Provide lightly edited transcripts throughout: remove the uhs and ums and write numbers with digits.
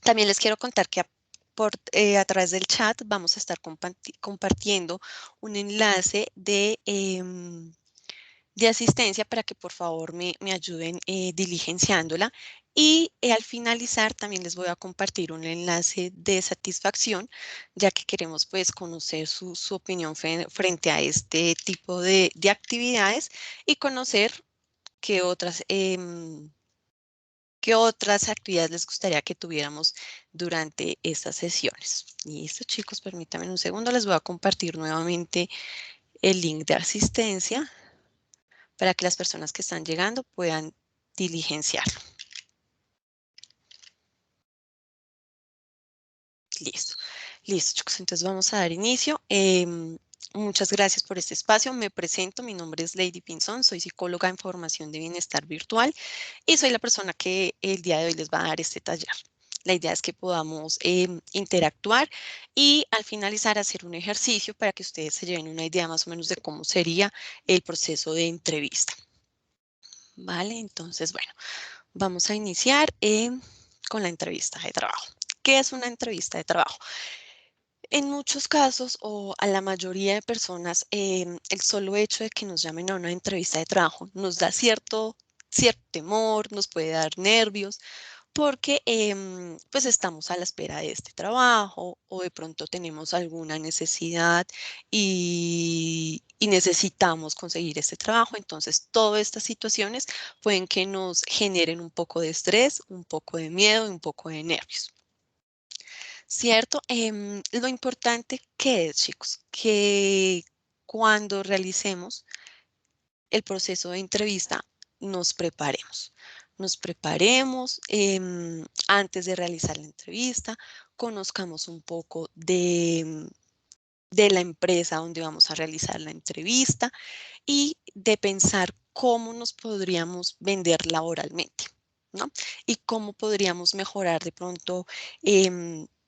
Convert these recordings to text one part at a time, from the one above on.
También les quiero contar que a través del chat vamos a estar compartiendo un enlace de asistencia para que por favor me ayuden diligenciándola. Y al finalizar también les voy a compartir un enlace de satisfacción, ya que queremos pues conocer su opinión frente a este tipo de actividades y conocer qué qué otras actividades les gustaría que tuviéramos durante estas sesiones. Listo, chicos, permítanme un segundo, les voy a compartir nuevamente el link de asistencia para que las personas que están llegando puedan diligenciarlo. Listo. Listo, chicos. Entonces vamos a dar inicio. Muchas gracias por este espacio. Me presento. Mi nombre es Lady Pinzón. Soy psicóloga en formación de bienestar virtual y soy la persona que el día de hoy les va a dar este taller. La idea es que podamos interactuar y al finalizar hacer un ejercicio para que ustedes se lleven una idea más o menos de cómo sería el proceso de entrevista. Vale, entonces, bueno, vamos a iniciar con la entrevista de trabajo. ¿Qué es una entrevista de trabajo? En muchos casos, o a la mayoría de personas, el solo hecho de que nos llamen a una entrevista de trabajo nos da cierto temor, nos puede dar nervios, porque pues estamos a la espera de este trabajo o de pronto tenemos alguna necesidad y necesitamos conseguir este trabajo. Entonces, todas estas situaciones pueden que nos generen un poco de estrés, un poco de miedo y un poco de nervios. ¿Cierto? Lo importante que es, chicos, que cuando realicemos el proceso de entrevista, nos preparemos. Nos preparemos antes de realizar la entrevista, conozcamos un poco de la empresa donde vamos a realizar la entrevista y de pensar cómo nos podríamos vender laboralmente, ¿no? Y cómo podríamos mejorar de pronto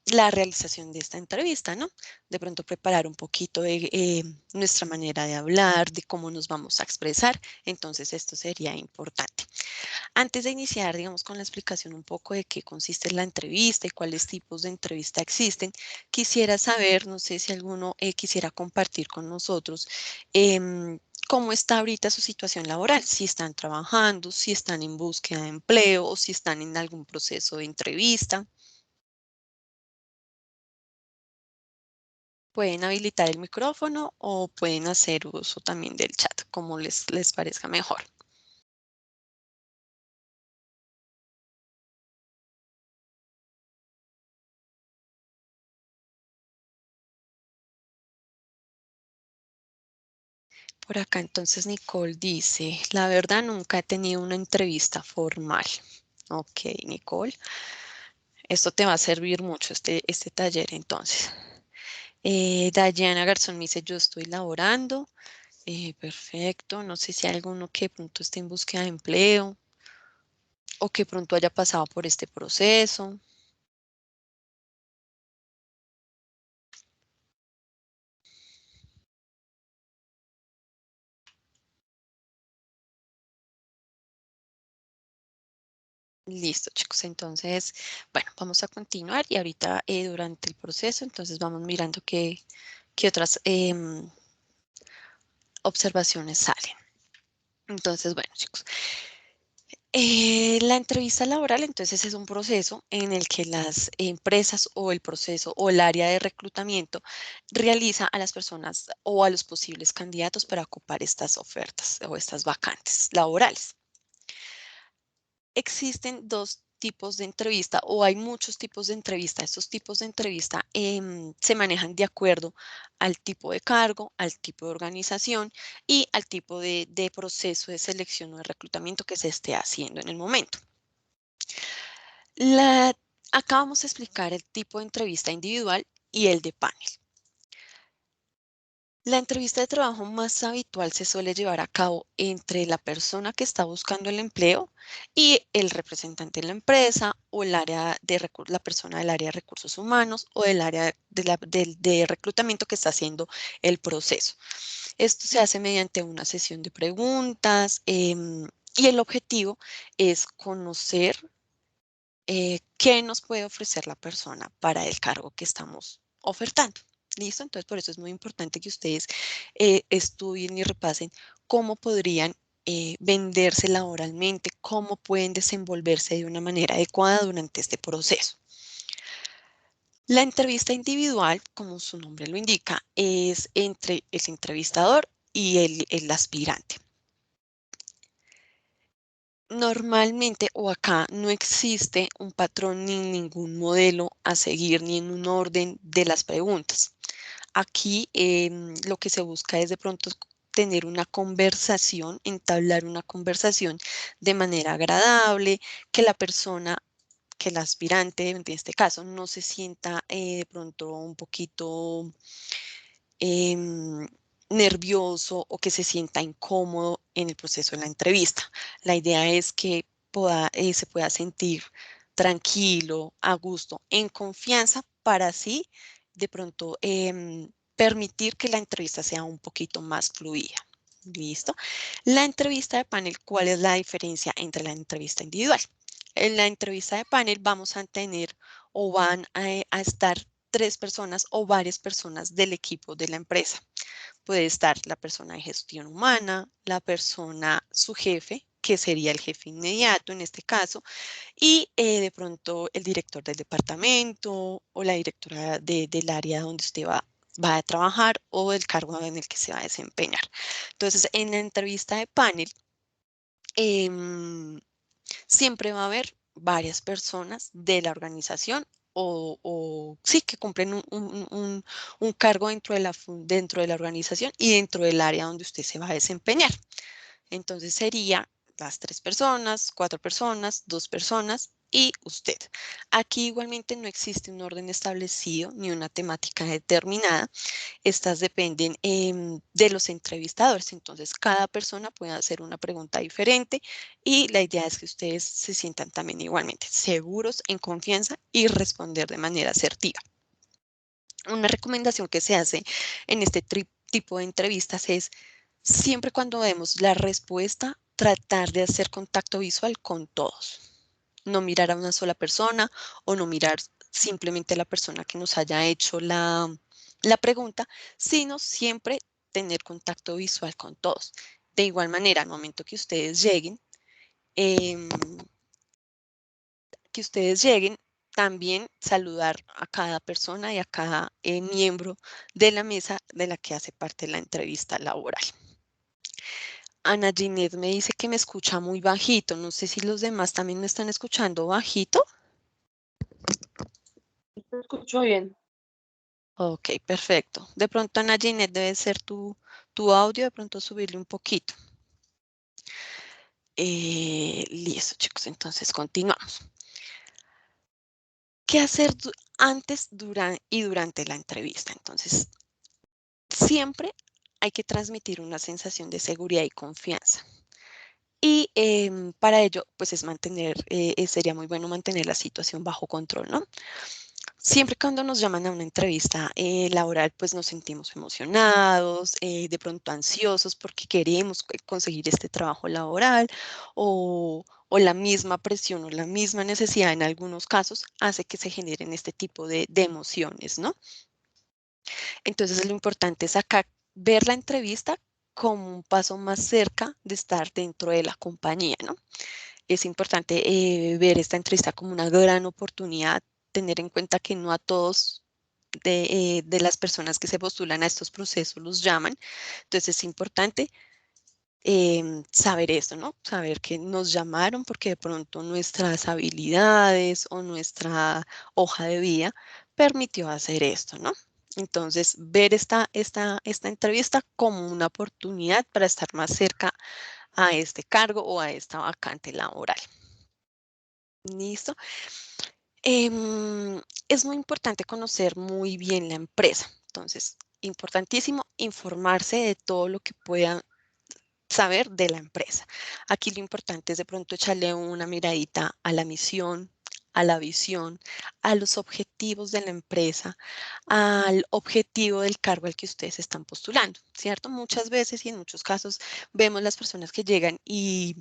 la realización de esta entrevista, ¿no? De pronto preparar un poquito de nuestra manera de hablar, de cómo nos vamos a expresar. Entonces, esto sería importante. Antes de iniciar, digamos, con la explicación un poco de qué consiste la entrevista y cuáles tipos de entrevista existen, quisiera saber, no sé si alguno quisiera compartir con nosotros cómo está ahorita su situación laboral, si están trabajando, si están en búsqueda de empleo o si están en algún proceso de entrevista. Pueden habilitar el micrófono o pueden hacer uso también del chat, como les parezca mejor. Por acá entonces Nicole dice, la verdad nunca he tenido una entrevista formal. Ok, Nicole, esto te va a servir mucho, este taller entonces. Dayana Garzón me dice, yo estoy laborando. Perfecto, no sé si hay alguno que de pronto esté en búsqueda de empleo o que pronto haya pasado por este proceso. Listo, chicos. Entonces, bueno, vamos a continuar y ahorita durante el proceso, entonces vamos mirando qué otras observaciones salen. Entonces, bueno, chicos, la entrevista laboral, entonces, es un proceso en el que las empresas o el proceso o el área de reclutamiento realiza a las personas o a los posibles candidatos para ocupar estas ofertas o estas vacantes laborales. Existen dos tipos de entrevista o hay muchos tipos de entrevista. Estos tipos de entrevista se manejan de acuerdo al tipo de cargo, al tipo de organización y al tipo de proceso de selección o de reclutamiento que se esté haciendo en el momento. La, Acá vamos a explicar el tipo de entrevista individual y el de panel. La entrevista de trabajo más habitual se suele llevar a cabo entre la persona que está buscando el empleo y el representante de la empresa o el área la persona del área de recursos humanos o del área de reclutamiento que está haciendo el proceso. Esto se hace mediante una sesión de preguntas y el objetivo es conocer qué nos puede ofrecer la persona para el cargo que estamos ofertando. ¿Listo? Entonces, por eso es muy importante que ustedes estudien y repasen cómo podrían venderse laboralmente, cómo pueden desenvolverse de una manera adecuada durante este proceso. La entrevista individual, como su nombre lo indica, es entre el entrevistador y el aspirante. Normalmente o acá no existe un patrón ni ningún modelo a seguir ni en un orden de las preguntas. Aquí lo que se busca es de pronto tener una conversación, entablar una conversación de manera agradable, que la persona, que el aspirante en este caso no se sienta de pronto un poquito em, nervioso o que se sienta incómodo en el proceso de la entrevista. La idea es que se pueda sentir tranquilo, a gusto, en confianza para así de pronto permitir que la entrevista sea un poquito más fluida. ¿Listo? La entrevista de panel, ¿cuál es la diferencia entre la entrevista individual? En la entrevista de panel vamos a tener o van a estar tres personas o varias personas del equipo de la empresa. Puede estar la persona de gestión humana, la persona, su jefe, que sería el jefe inmediato en este caso, y de pronto el director del departamento o la directora del área donde usted va a trabajar o el cargo en el que se va a desempeñar. Entonces, en la entrevista de panel, em, siempre va a haber varias personas de la organización o sí, que cumplen un cargo dentro de la organización y dentro del área donde usted se va a desempeñar. Entonces sería las tres personas, cuatro personas, dos personas y usted. Aquí igualmente no existe un orden establecido ni una temática determinada. Estas dependen de los entrevistadores, entonces cada persona puede hacer una pregunta diferente y la idea es que ustedes se sientan también igualmente seguros, en confianza y responder de manera asertiva. Una recomendación que se hace en este tipo de entrevistas es siempre cuando vemos la respuesta, tratar de hacer contacto visual con todos. No mirar a una sola persona o no mirar simplemente a la persona que nos haya hecho la pregunta, sino siempre tener contacto visual con todos. De igual manera, al momento em, que ustedes lleguen, también saludar a cada persona y a cada miembro de la mesa de la que hace parte de la entrevista laboral. Ana Ginette me dice que me escucha muy bajito. No sé si los demás también me están escuchando bajito. Te escucho bien. Ok, perfecto. De pronto, Ana Ginette, debe ser tu audio, de pronto subirle un poquito. Listo, chicos, entonces continuamos. ¿Qué hacer antes, y durante la entrevista? Entonces, siempre hay que transmitir una sensación de seguridad y confianza. Y para ello, pues sería muy bueno mantener la situación bajo control, ¿no? Siempre cuando nos llaman a una entrevista laboral, pues nos sentimos emocionados, de pronto ansiosos porque queremos conseguir este trabajo laboral o la misma presión o la misma necesidad en algunos casos hace que se generen este tipo de emociones, ¿no? Entonces lo importante es acá ver la entrevista como un paso más cerca de estar dentro de la compañía, ¿no? Es importante ver esta entrevista como una gran oportunidad, tener en cuenta que no a todos de las personas que se postulan a estos procesos los llaman. Entonces es importante saber esto, ¿no? Saber que nos llamaron porque de pronto nuestras habilidades o nuestra hoja de vida permitió hacer esto, ¿no? Entonces, ver esta entrevista como una oportunidad para estar más cerca a este cargo o a esta vacante laboral. ¿Listo? Es muy importante conocer muy bien la empresa. Entonces, importantísimo informarse de todo lo que puedan saber de la empresa. Aquí lo importante es de pronto echarle una miradita a la misión, a la visión, a los objetivos de la empresa, al objetivo del cargo al que ustedes están postulando, ¿cierto? Muchas veces y en muchos casos vemos las personas que llegan y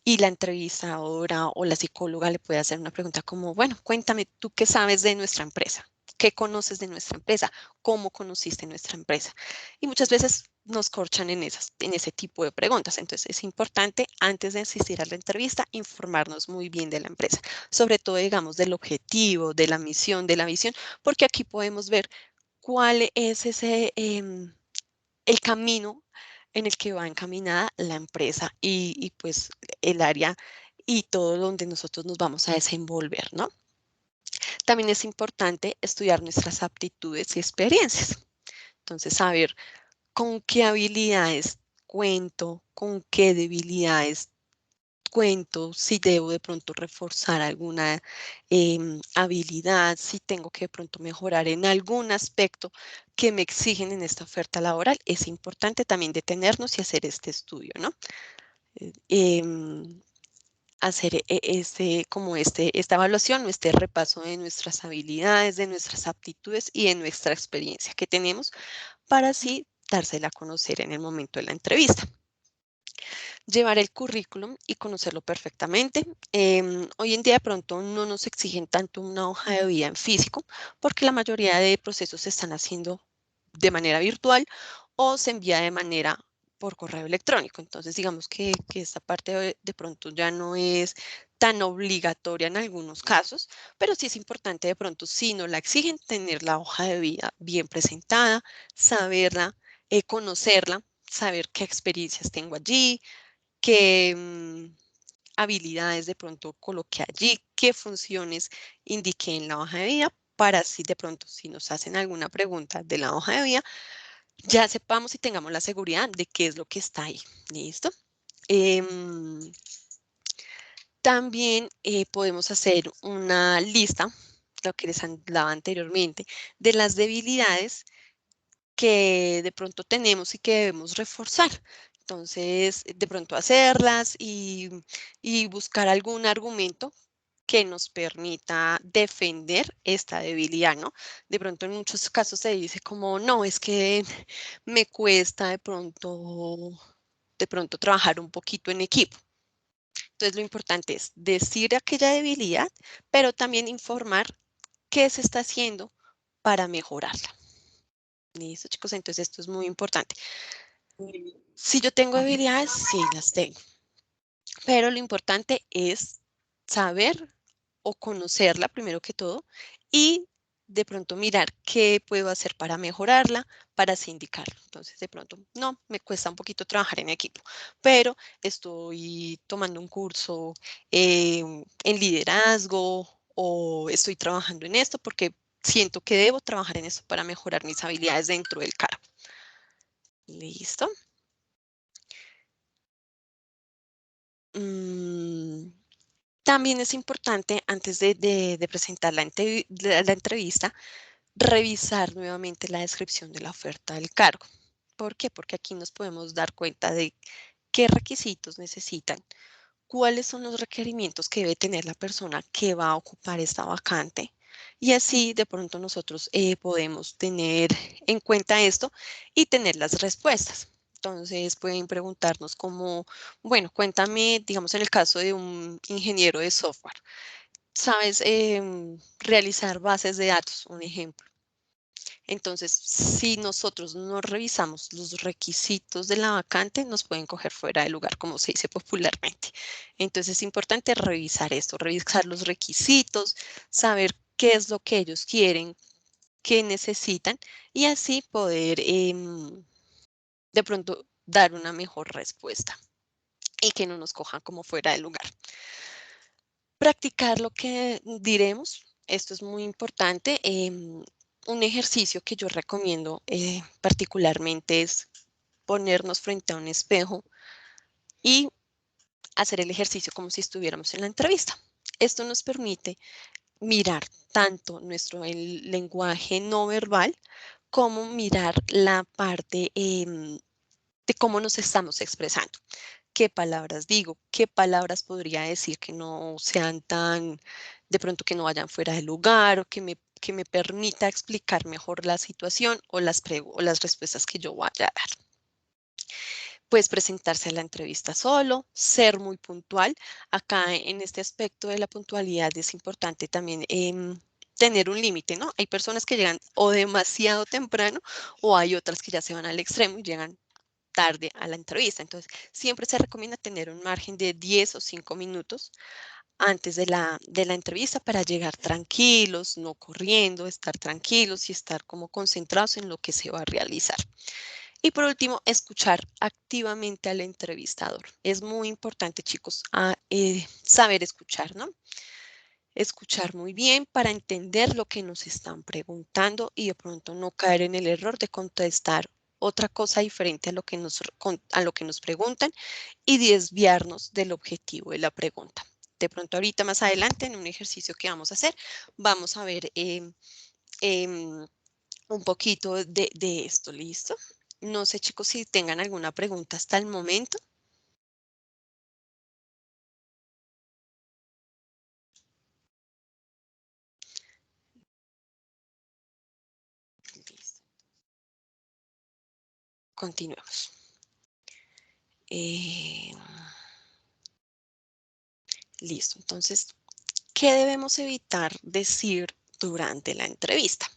la entrevistadora o la psicóloga le puede hacer una pregunta como, bueno, cuéntame, ¿tú qué sabes de nuestra empresa? ¿Qué conoces de nuestra empresa? ¿Cómo conociste nuestra empresa? Y muchas veces nos corchan en ese tipo de preguntas. Entonces es importante antes de asistir a la entrevista informarnos muy bien de la empresa, sobre todo digamos del objetivo, de la misión, de la visión, porque aquí podemos ver cuál es el camino en el que va encaminada la empresa y pues el área y todo donde nosotros nos vamos a desenvolver, ¿no? También es importante estudiar nuestras aptitudes y experiencias. Entonces, saber con qué habilidades cuento, con qué debilidades cuento, si debo de pronto reforzar alguna habilidad, si tengo que de pronto mejorar en algún aspecto que me exigen en esta oferta laboral. Es importante también detenernos y hacer este estudio, ¿no? Eh, em, hacer esta evaluación o este repaso de nuestras habilidades, de nuestras aptitudes y de nuestra experiencia que tenemos para así dársela a conocer en el momento de la entrevista. Llevar el currículum y conocerlo perfectamente. Hoy en día de pronto no nos exigen tanto una hoja de vida en físico porque la mayoría de procesos se están haciendo de manera virtual o se envía de manera por correo electrónico. Entonces, digamos que esta parte de pronto ya no es tan obligatoria en algunos casos, pero sí es importante de pronto, si no la exigen, tener la hoja de vida bien presentada, saberla, conocerla, saber qué experiencias tengo allí, qué habilidades de pronto coloqué allí, qué funciones indiqué en la hoja de vida, para así de pronto, si nos hacen alguna pregunta de la hoja de vida, ya sepamos y tengamos la seguridad de qué es lo que está ahí. ¿Listo? Em, También podemos hacer una lista, lo que les hablaba anteriormente, de las debilidades que de pronto tenemos y que debemos reforzar. Entonces, de pronto hacerlas y buscar algún argumento que nos permita defender esta debilidad, ¿no? De pronto en muchos casos se dice como, no, es que me cuesta de pronto trabajar un poquito en equipo. Entonces, lo importante es decir aquella debilidad, pero también informar qué se está haciendo para mejorarla. Listo, chicos, entonces esto es muy importante. Si yo tengo debilidades, sí las tengo, pero lo importante es saber o conocerla primero que todo y de pronto mirar qué puedo hacer para mejorarla, para así indicarlo. Entonces, de pronto, no, me cuesta un poquito trabajar en equipo, pero estoy tomando un curso en liderazgo o estoy trabajando en esto porque siento que debo trabajar en esto para mejorar mis habilidades dentro del cargo. ¿Listo? Mm, También es importante, antes de presentar la entrevista, revisar nuevamente la descripción de la oferta del cargo. ¿Por qué? Porque aquí nos podemos dar cuenta de qué requisitos necesitan, cuáles son los requerimientos que debe tener la persona que va a ocupar esta vacante. Y así de pronto nosotros podemos tener en cuenta esto y tener las respuestas. Entonces pueden preguntarnos como, bueno, cuéntame, digamos en el caso de un ingeniero de software, ¿sabes realizar bases de datos? Un ejemplo. Entonces, si nosotros no revisamos los requisitos de la vacante, nos pueden coger fuera de lugar, como se dice popularmente. Entonces, es importante revisar esto, revisar los requisitos, saber qué es lo que ellos quieren, qué necesitan y así poder de pronto dar una mejor respuesta y que no nos cojan como fuera de lugar. Practicar lo que diremos, esto es muy importante. Un ejercicio que yo recomiendo particularmente es ponernos frente a un espejo y hacer el ejercicio como si estuviéramos en la entrevista. Esto nos permite mirar tanto nuestro el lenguaje no verbal como mirar la parte de cómo nos estamos expresando. ¿Qué palabras digo? ¿Qué palabras podría decir que no sean tan de pronto que no vayan fuera del lugar o que me permita explicar mejor la situación o o las respuestas que yo vaya a dar. Pues presentarse a la entrevista solo, ser muy puntual. Acá en este aspecto de la puntualidad es importante también tener un límite, ¿no? Hay personas que llegan o demasiado temprano o hay otras que ya se van al extremo y llegan tarde a la entrevista. Entonces, siempre se recomienda tener un margen de 10 o 5 minutos antes de de la entrevista para llegar tranquilos, no corriendo, estar tranquilos y estar como concentrados en lo que se va a realizar. Y por último, escuchar activamente al entrevistador. Es muy importante, chicos, saber escuchar, ¿no? Escuchar muy bien para entender lo que nos están preguntando y de pronto no caer en el error de contestar otra cosa diferente a lo que a lo que nos preguntan y desviarnos del objetivo de la pregunta. De pronto ahorita más adelante en un ejercicio que vamos a hacer, vamos a ver em, un poquito de esto, ¿listo? No sé, chicos, si tengan alguna pregunta hasta el momento. Listo. Continuemos. Eh, listo. Entonces, ¿qué debemos evitar decir durante la entrevista?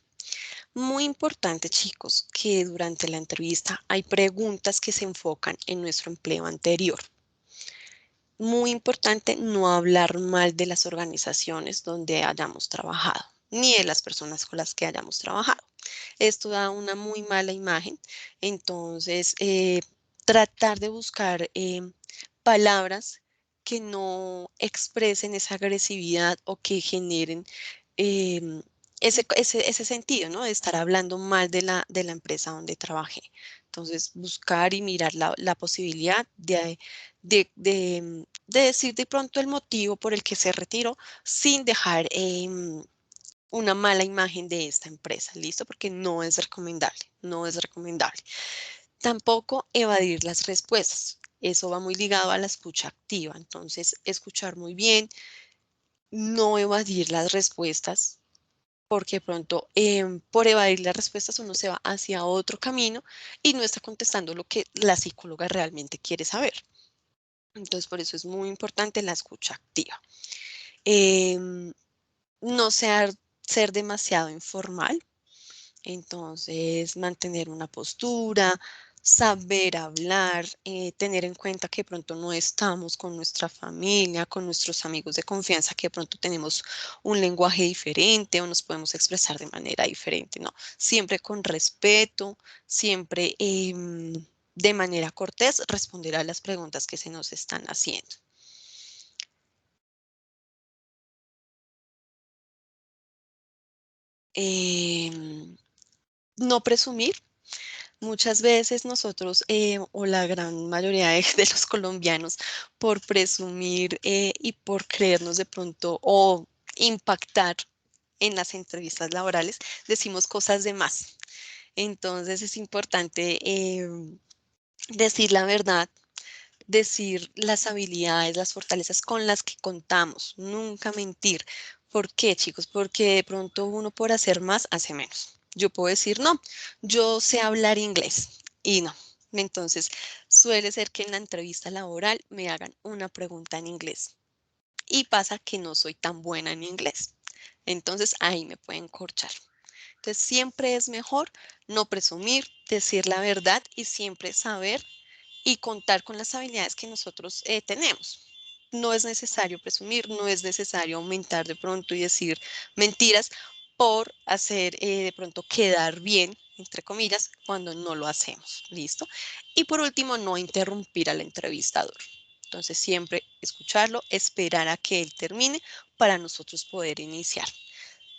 Muy importante, chicos, que durante la entrevista hay preguntas que se enfocan en nuestro empleo anterior. Muy importante no hablar mal de las organizaciones donde hayamos trabajado, ni de las personas con las que hayamos trabajado. Esto da una muy mala imagen. Entonces, tratar de buscar palabras que no expresen esa agresividad o que generen em, ese sentido, ¿no? De estar hablando mal de de la empresa donde trabajé. Entonces, buscar y mirar la posibilidad de decir de pronto el motivo por el que se retiró sin dejar una mala imagen de esta empresa, ¿listo? Porque no es recomendable, no es recomendable. Tampoco evadir las respuestas. Eso va muy ligado a la escucha activa. Entonces, escuchar muy bien, no evadir las respuestas, porque pronto por evadir las respuestas uno se va hacia otro camino y no está contestando lo que la psicóloga realmente quiere saber. Entonces, por eso es muy importante la escucha activa. Em, no ser demasiado informal. Entonces, mantener una postura, saber hablar, tener en cuenta que de pronto no estamos con nuestra familia, con nuestros amigos de confianza, que de pronto tenemos un lenguaje diferente o nos podemos expresar de manera diferente, ¿no? Siempre con respeto, siempre de manera cortés, responder a las preguntas que se nos están haciendo. Em, no presumir. Muchas veces nosotros, o la gran mayoría de los colombianos, por presumir y por creernos de pronto o impactar en las entrevistas laborales, decimos cosas de más. Entonces es importante decir la verdad, decir las habilidades, las fortalezas con las que contamos, nunca mentir. ¿Por qué, chicos? Porque de pronto uno por hacer más hace menos. Yo puedo decir, no, yo sé hablar inglés y no. Entonces, suele ser que en la entrevista laboral me hagan una pregunta en inglés y pasa que no soy tan buena en inglés. Entonces, ahí me pueden corchar. Entonces, siempre es mejor no presumir, decir la verdad y siempre saber y contar con las habilidades que nosotros tenemos. No es necesario presumir, no es necesario aumentar de pronto y decir mentiras por hacer de pronto quedar bien, entre comillas, cuando no lo hacemos. ¿Listo? Y por último, no interrumpir al entrevistador. Entonces, siempre escucharlo, esperar a que él termine para nosotros poder iniciar.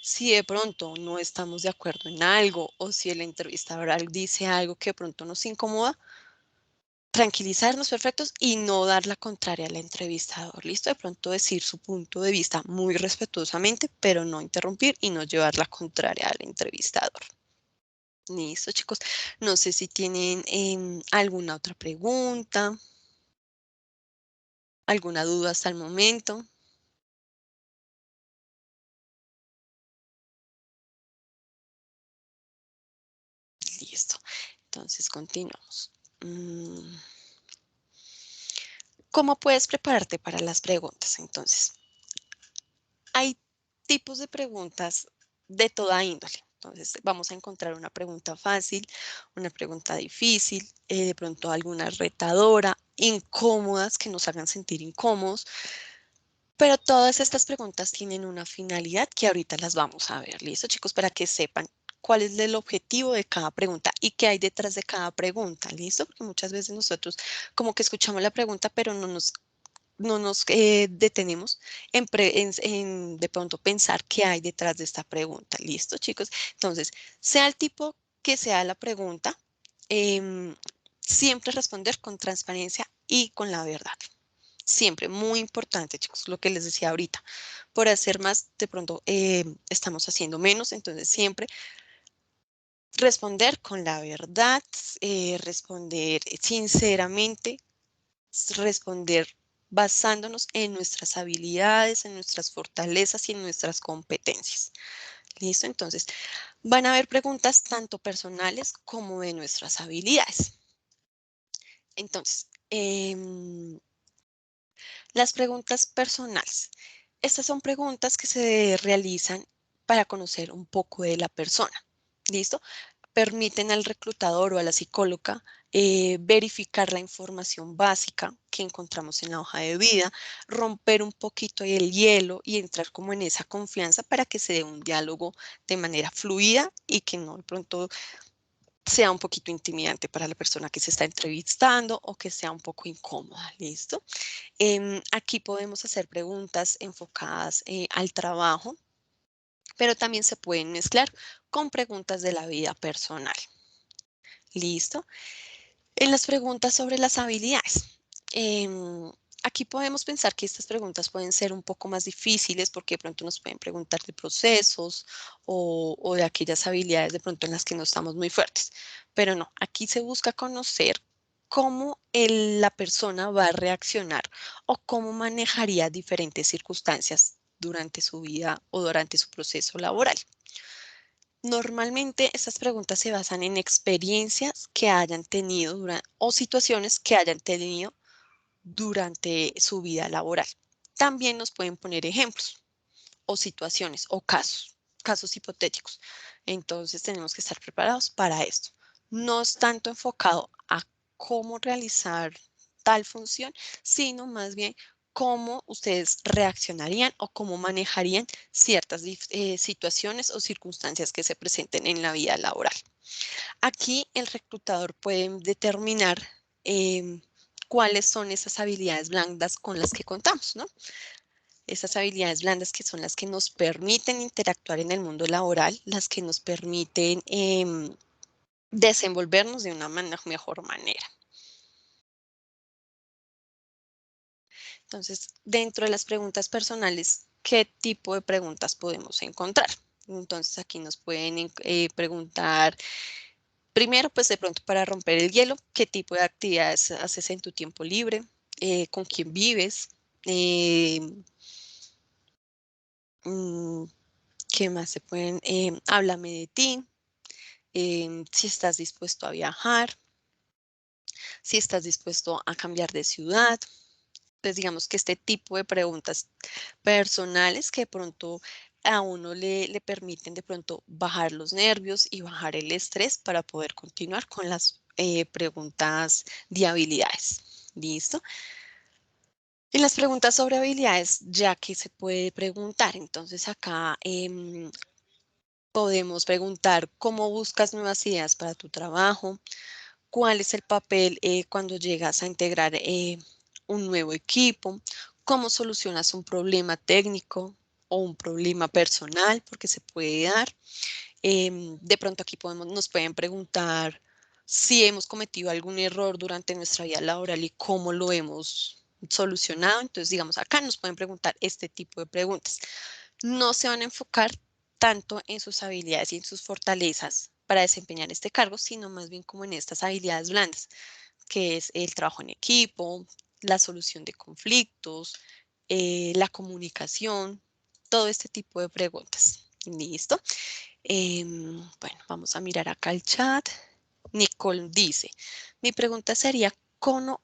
Si de pronto no estamos de acuerdo en algo o si el entrevistador dice algo que de pronto nos incomoda, tranquilizarnos perfectos y no dar la contraria al entrevistador. Listo, de pronto decir su punto de vista muy respetuosamente, pero no interrumpir y no llevar la contraria al entrevistador. Listo, chicos. No sé si tienen alguna otra pregunta, alguna duda hasta el momento. Entonces, continuamos. ¿Cómo puedes prepararte para las preguntas? Entonces, hay tipos de preguntas de toda índole. Entonces, vamos a encontrar una pregunta fácil, una pregunta difícil, de pronto alguna retadora, incómodas, que nos hagan sentir incómodos. Pero todas estas preguntas tienen una finalidad que ahorita las vamos a ver. ¿Listo, chicos? Para que sepan cuál es el objetivo de cada pregunta y qué hay detrás de cada pregunta. ¿Listo? Porque muchas veces nosotros como que escuchamos la pregunta, pero no nos detenemos en de pronto pensar qué hay detrás de esta pregunta. ¿Listo, chicos? Entonces, sea el tipo que sea la pregunta, em, siempre responder con transparencia y con la verdad. Siempre, muy importante, chicos, lo que les decía ahorita. Por hacer más, de pronto estamos haciendo menos, entonces siempre responder con la verdad, responder sinceramente, responder basándonos en nuestras habilidades, en nuestras fortalezas y en nuestras competencias. ¿Listo? Entonces, van a haber preguntas tanto personales como de nuestras habilidades. Entonces, las preguntas personales. Estas son preguntas que se realizan para conocer un poco de la persona. ¿Listo? Permiten al reclutador o a la psicóloga verificar la información básica que encontramos en la hoja de vida, romper un poquito el hielo y entrar como en esa confianza para que se dé un diálogo de manera fluida y que no de pronto sea un poquito intimidante para la persona que se está entrevistando o que sea un poco incómoda. ¿Listo? Aquí podemos hacer preguntas enfocadas al trabajo, pero también se pueden mezclar con preguntas de la vida personal. ¿Listo? En las preguntas sobre las habilidades. Aquí podemos pensar que estas preguntas pueden ser un poco más difíciles porque de pronto nos pueden preguntar de procesos o de aquellas habilidades de pronto en las que no estamos muy fuertes. Pero no, aquí se busca conocer cómo la persona va a reaccionar o cómo manejaría diferentes circunstancias durante su vida o durante su proceso laboral. Normalmente estas preguntas se basan en experiencias que hayan tenido o situaciones que hayan tenido durante su vida laboral. También nos pueden poner ejemplos o situaciones o casos hipotéticos. Entonces tenemos que estar preparados para esto. No es tanto enfocado a cómo realizar tal función, sino más bien cómo ustedes reaccionarían o cómo manejarían ciertas situaciones o circunstancias que se presenten en la vida laboral. Aquí el reclutador puede determinar cuáles son esas habilidades blandas con las que contamos, ¿no? Esas habilidades blandas que son las que nos permiten interactuar en el mundo laboral, las que nos permiten desenvolvernos de una mejor manera. Entonces, dentro de las preguntas personales, ¿qué tipo de preguntas podemos encontrar? Entonces, aquí nos pueden preguntar, primero, pues de pronto para romper el hielo, ¿qué tipo de actividades haces en tu tiempo libre? ¿Con quién vives? Eh, mm, ¿Qué más se pueden? Háblame de ti, si estás dispuesto a viajar, si estás dispuesto a cambiar de ciudad. Pues digamos que este tipo de preguntas personales que de pronto a uno le permiten de pronto bajar los nervios y bajar el estrés para poder continuar con las preguntas de habilidades. ¿Listo? En las preguntas sobre habilidades, ya que se puede preguntar, entonces acá podemos preguntar cómo buscas nuevas ideas para tu trabajo, cuál es el papel cuando llegas a integrar un nuevo equipo, cómo solucionas un problema técnico o un problema personal, porque se puede dar. De pronto aquí nos pueden preguntar si hemos cometido algún error durante nuestra vida laboral y cómo lo hemos solucionado. Entonces, digamos, acá nos pueden preguntar este tipo de preguntas. No se van a enfocar tanto en sus habilidades y en sus fortalezas para desempeñar este cargo, sino más bien como en estas habilidades blandas, que es el trabajo en equipo, la solución de conflictos, la comunicación, todo este tipo de preguntas. ¿Listo? Bueno, vamos a mirar acá el chat. Nicole dice, mi pregunta sería, cómo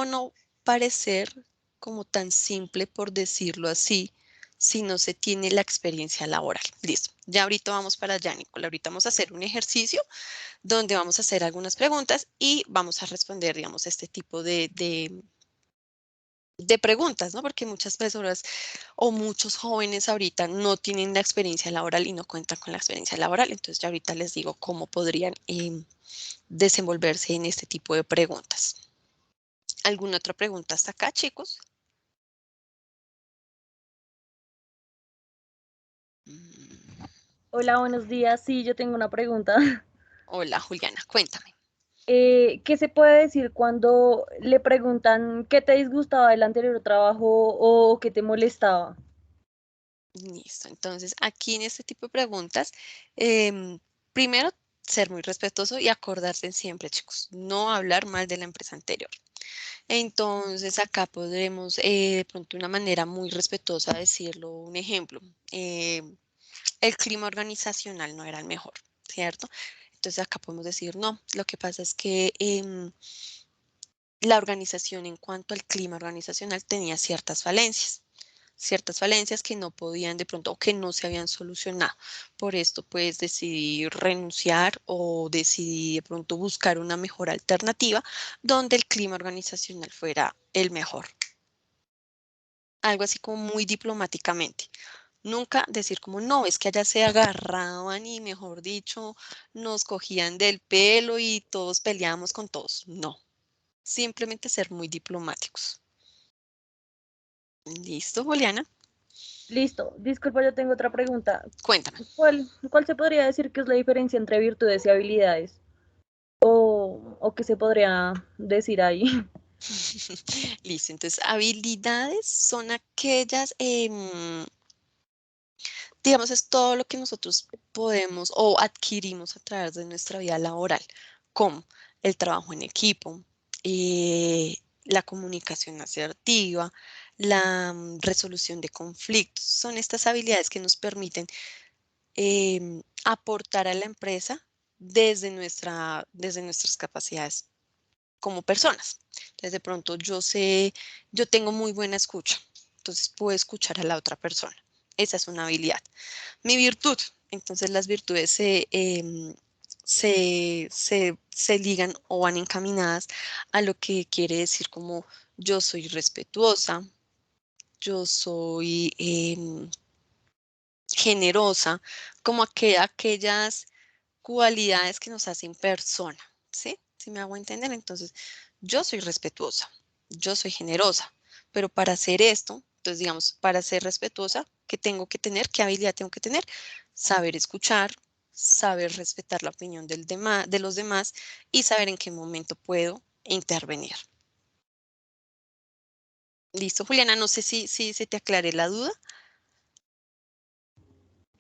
no parecer como tan simple, por decirlo así, si no se tiene la experiencia laboral? Listo, ya ahorita vamos para allá, Nicole. Ahorita vamos a hacer un ejercicio donde vamos a hacer algunas preguntas y vamos a responder, digamos, este tipo de preguntas, ¿no? Porque muchas personas o muchos jóvenes ahorita no tienen la experiencia laboral y no cuentan con la experiencia laboral. Entonces ya ahorita les digo cómo podrían desenvolverse en este tipo de preguntas. ¿Alguna otra pregunta hasta acá, chicos? Mm, Hola, buenos días. Sí, yo tengo una pregunta. Hola, Juliana, cuéntame. ¿Qué se puede decir cuando le preguntan qué te disgustaba del anterior trabajo o qué te molestaba? Listo. Entonces, aquí en este tipo de preguntas, primero, ser muy respetuoso y acordarse siempre, chicos, no hablar mal de la empresa anterior. Entonces, acá podremos, de pronto, una manera muy respetuosa decirlo, un ejemplo, el clima organizacional no era el mejor, ¿cierto? Entonces, acá podemos decir, no, lo que pasa es que la organización en cuanto al clima organizacional tenía ciertas falencias que no podían de pronto o que no se habían solucionado. Por esto, pues decidí renunciar o decidí de pronto buscar una mejor alternativa donde el clima organizacional fuera el mejor. Algo así como muy diplomáticamente. Nunca decir como no, es que allá se agarraban y mejor dicho, nos cogían del pelo y todos peleábamos con todos. No, simplemente ser muy diplomáticos. ¿Listo, Juliana? Listo. Disculpa, yo tengo otra pregunta. Cuéntame. ¿Cuál se podría decir que es la diferencia entre virtudes y habilidades? ¿O qué se podría decir ahí? Listo, entonces habilidades son aquellas, digamos, es todo lo que nosotros podemos o adquirimos a través de nuestra vida laboral, como el trabajo en equipo, la comunicación asertiva, la resolución de conflictos. Son estas habilidades que nos permiten aportar a la empresa desde nuestras capacidades como personas. Entonces, de pronto yo tengo muy buena escucha, entonces puedo escuchar a la otra persona. Esa es una habilidad. Mi virtud, entonces las virtudes se ligan o van encaminadas a lo que quiere decir como yo soy respetuosa, yo soy generosa, como aquellas cualidades que nos hacen persona, ¿sí? Si me hago entender, entonces yo soy respetuosa, yo soy generosa, pero para hacer esto, entonces digamos, para ser respetuosa, ¿qué tengo que tener? ¿Qué habilidad tengo que tener? Saber escuchar, saber respetar la opinión de los demás y saber en qué momento puedo intervenir. Listo, Juliana, no sé si se te aclaré la duda.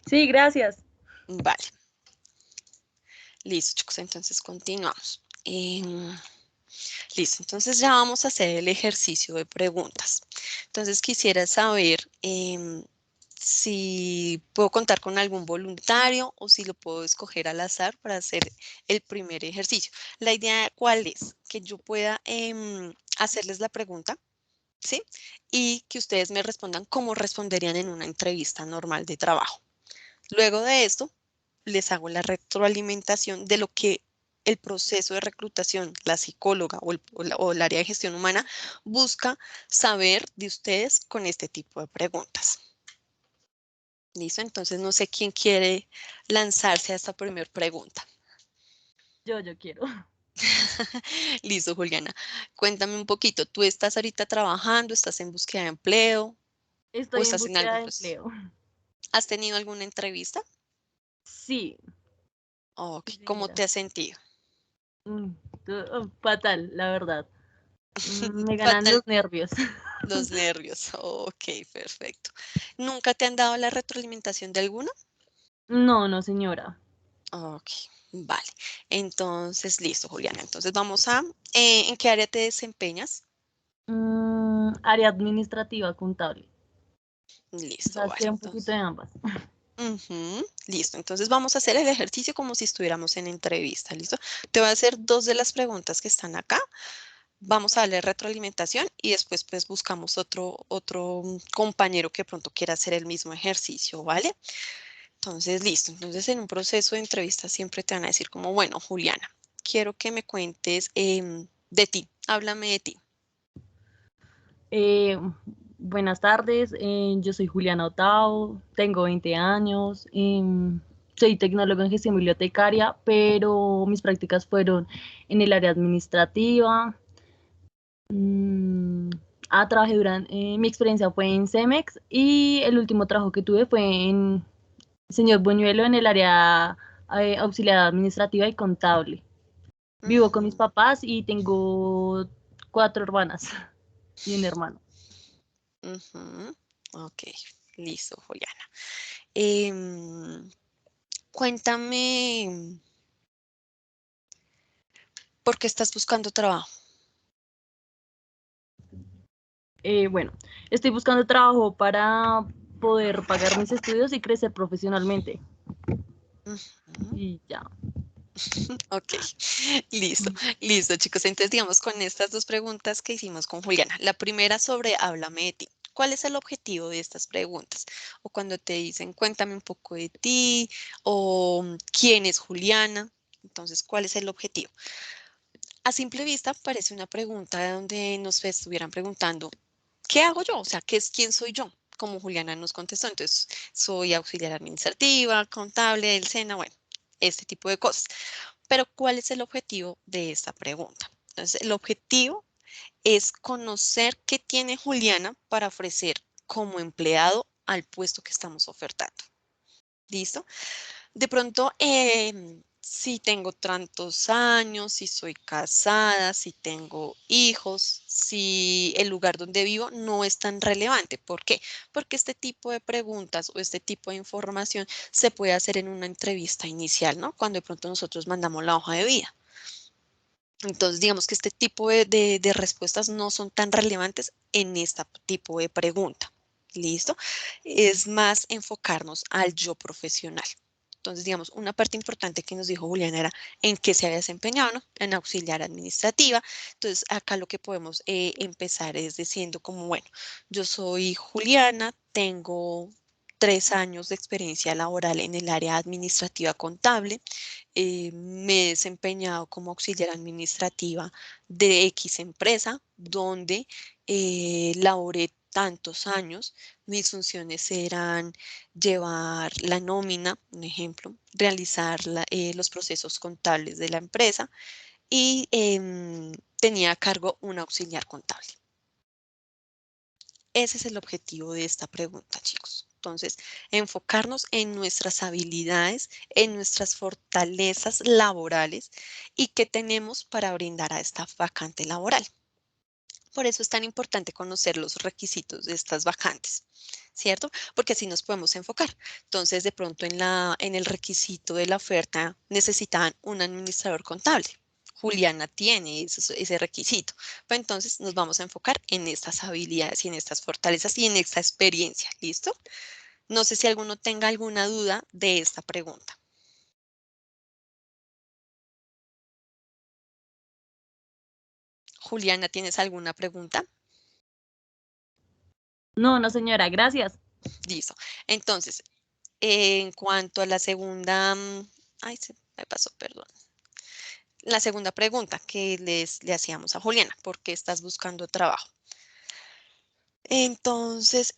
Sí, gracias. Vale, listo, chicos, entonces continuamos. Listo, entonces ya vamos a hacer el ejercicio de preguntas. Entonces quisiera saber si puedo contar con algún voluntario o si lo puedo escoger al azar para hacer el primer ejercicio. La idea, ¿cuál es? Que yo pueda hacerles la pregunta, ¿sí? Y que ustedes me respondan cómo responderían en una entrevista normal de trabajo. Luego de esto, les hago la retroalimentación de lo que el proceso de reclutación, la psicóloga o el área de gestión humana busca saber de ustedes con este tipo de preguntas. ¿Listo? Entonces, no sé quién quiere lanzarse a esta primera pregunta. Yo quiero. Listo, Juliana. Cuéntame un poquito. ¿Tú estás ahorita trabajando? ¿Estás en búsqueda de empleo? ¿O Estoy en estás en búsqueda algún de proceso? empleo. ¿Has tenido alguna entrevista? Sí, Ok, sí, ¿cómo señora. te has sentido? Mm, Fatal, la verdad. Me ganan Fatal. los nervios. Los nervios. Ok, perfecto. ¿Nunca te han dado la retroalimentación de alguno? No, no, señora. Ok, vale. Entonces, listo, Juliana. Entonces vamos a, ¿en qué área te desempeñas? Área administrativa contable. O Listo, sea, vale. sé un poquito de Entonces, ambas. Listo, entonces vamos a hacer el ejercicio como si estuviéramos en entrevista, ¿listo? Te voy a hacer dos de las preguntas que están acá. Vamos a darle retroalimentación y después pues buscamos otro compañero que pronto quiera hacer el mismo ejercicio, ¿vale? Entonces, listo. Entonces, en un proceso de entrevista siempre te van a decir como, bueno, Juliana, quiero que me cuentes de ti. Háblame de ti. Eh, Buenas tardes, yo soy Juliana Otao, tengo 20 años, soy tecnóloga en gestión bibliotecaria, pero mis prácticas fueron en el área administrativa. Mm, Trabajé mi experiencia fue en Cemex y el último trabajo que tuve fue en Señor Buñuelo en el área auxiliar administrativa y contable. Vivo con mis Ujú, papás y tengo 4 hermanas y un hermano. ujú. Ok, listo, Juliana. Em, Cuéntame, ¿por qué estás buscando trabajo? Bueno, estoy buscando trabajo para poder pagar mis estudios y crecer profesionalmente. Ujú. Y ya. Ok, listo, listo, chicos. Entonces, digamos, con estas dos preguntas que hicimos con Juliana. La primera sobre háblame de ti. ¿Cuál es el objetivo de estas preguntas? O cuando te dicen cuéntame un poco de ti o quién es Juliana. Entonces, ¿cuál es el objetivo? A simple vista parece una pregunta donde nos estuvieran preguntando, ¿qué hago yo? O sea, quién soy yo? Como Juliana nos contestó. Entonces, soy auxiliar administrativa, contable del SENA, bueno, este tipo de cosas. Pero, ¿cuál es el objetivo de esta pregunta? Entonces, el objetivo es conocer qué tiene Juliana para ofrecer como empleado al puesto que estamos ofertando. ¿Listo? De pronto, si tengo tantos años, si soy casada, si tengo hijos, si el lugar donde vivo no es tan relevante. ¿Por qué? Porque este tipo de preguntas o este tipo de información se puede hacer en una entrevista inicial, ¿no? Cuando de pronto nosotros mandamos la hoja de vida. Entonces, digamos que este tipo de respuestas no son tan relevantes en este tipo de pregunta. ¿Listo? Es más enfocarnos al yo profesional. Entonces, digamos, una parte importante que nos dijo Juliana era en qué se había desempeñado, ¿no? En auxiliar administrativa. Entonces, acá lo que podemos empezar es diciendo como, bueno, yo soy Juliana, tengo 3 años de experiencia laboral en el área administrativa contable. Me he desempeñado como auxiliar administrativa de X empresa, donde laboré tantos años. Mis funciones eran llevar la nómina, un ejemplo, realizar los procesos contables de la empresa y tenía a cargo un auxiliar contable. Ese es el objetivo de esta pregunta, chicos. Entonces, enfocarnos en nuestras habilidades, en nuestras fortalezas laborales y qué tenemos para brindar a esta vacante laboral. Por eso es tan importante conocer los requisitos de estas vacantes, ¿cierto? Porque así nos podemos enfocar. Entonces, de pronto en el requisito de la oferta necesitaban un administrador contable. Juliana tiene ese requisito. Pues entonces nos vamos a enfocar en estas habilidades y en estas fortalezas y en esta experiencia. ¿Listo? No sé si alguno tenga alguna duda de esta pregunta. Juliana, ¿tienes alguna pregunta? No, no, señora, gracias. Listo. Entonces, en cuanto a la segunda, ay, se me pasó, perdón. La segunda pregunta que le hacíamos a Juliana, ¿por qué estás buscando trabajo? Entonces,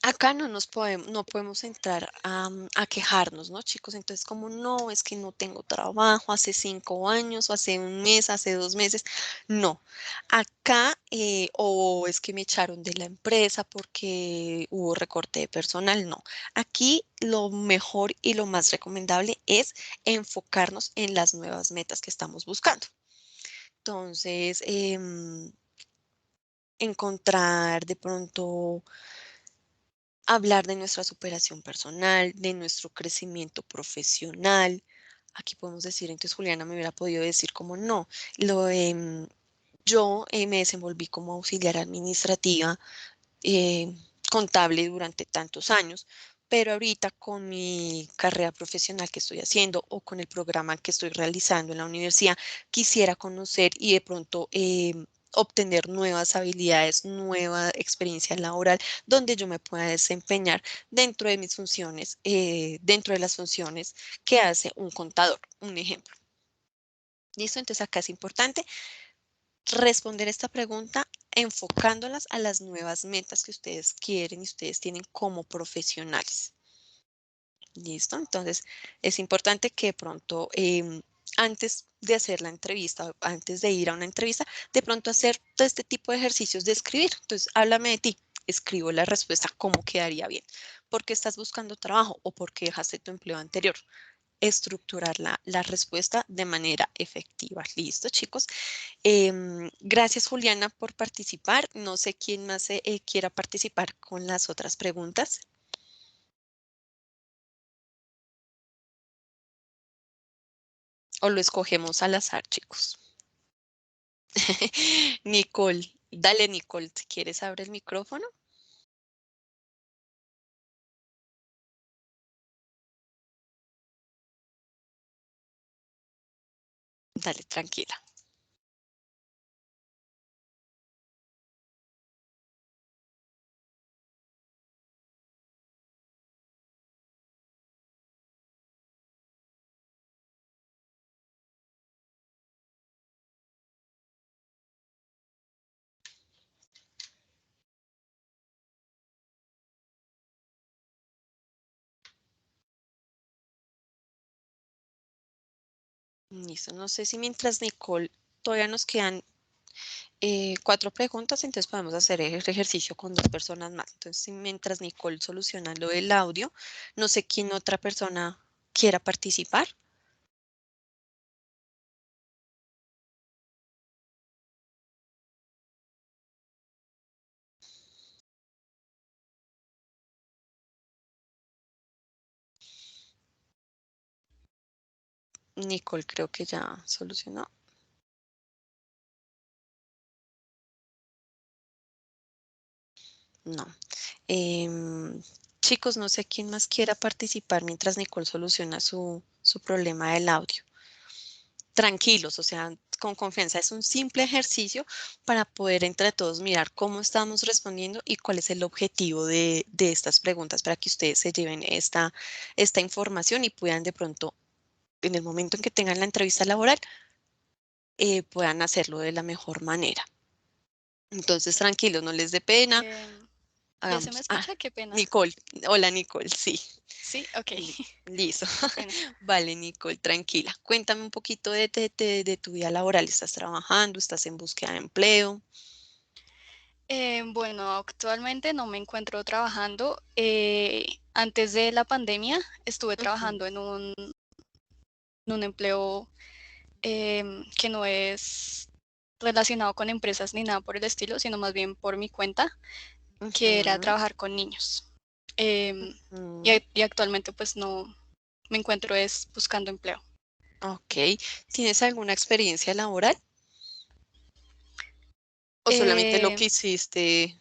acá no podemos entrar a quejarnos, ¿no, chicos? Entonces, como no, es que no tengo trabajo hace 5 años, o hace un mes, hace 2 meses. No, acá, o es que me echaron de la empresa porque hubo recorte de personal. No, aquí lo mejor y lo más recomendable es enfocarnos en las nuevas metas que estamos buscando. Entonces, encontrar de pronto hablar de nuestra superación personal, de nuestro crecimiento profesional. Aquí podemos decir, entonces Juliana me hubiera podido decir como no, yo me desenvolví como auxiliar administrativa, contable durante tantos años, pero ahorita con mi carrera profesional que estoy haciendo o con el programa que estoy realizando en la universidad, quisiera conocer y de pronto obtener nuevas habilidades, nueva experiencia laboral, donde yo me pueda desempeñar dentro de mis funciones, dentro de las funciones que hace un contador, un ejemplo. ¿Listo? Entonces acá es importante responder esta pregunta enfocándolas a las nuevas metas que ustedes quieren y ustedes tienen como profesionales. ¿Listo? Entonces, es importante que de pronto, antes de hacer la entrevista, antes de ir a una entrevista, de pronto hacer todo este tipo de ejercicios de escribir. Entonces, háblame de ti. Escribo la respuesta, ¿cómo quedaría bien? ¿Por qué estás buscando trabajo o por qué dejaste tu empleo anterior? Estructurar la respuesta de manera efectiva. ¿Listo, chicos? Gracias, Juliana, por participar. No sé quién más quiera participar con las otras preguntas. O lo escogemos al azar, chicos. Nicole, dale, Nicole, si quieres abre el micrófono. Dale, tranquila. Listo, no sé si mientras Nicole, todavía nos quedan 4 preguntas, entonces podemos hacer el ejercicio con 2 personas más. Entonces, si mientras Nicole soluciona lo del audio, no sé quién otra persona quiera participar. Nicole creo que ya solucionó. No. Chicos, no sé quién más quiera participar mientras Nicole soluciona su problema del audio. Tranquilos, o sea, con confianza. Es un simple ejercicio para poder entre todos mirar cómo estamos respondiendo y cuál es el objetivo de estas preguntas para que ustedes se lleven esta información y puedan de pronto, en el momento en que tengan la entrevista laboral, puedan hacerlo de la mejor manera. Entonces, tranquilos, no les dé pena. ¿Ya se me Hagamos. escucha? Qué pena. Nicole. Hola, Nicole. Sí. Sí, ok. Listo. Bueno, Vale, Nicole, tranquila. Cuéntame un poquito de tu vida laboral. ¿Estás trabajando? ¿Estás en búsqueda de empleo? bueno, actualmente no me encuentro trabajando. Antes de la pandemia estuve Ujú, trabajando en un empleo que no es relacionado con empresas ni nada por el estilo, sino más bien por mi cuenta, que era ujú, trabajar con niños. Em, ujú. y actualmente pues no me encuentro es buscando empleo. Ok. ¿Tienes alguna experiencia laboral o solamente lo Eh, que hiciste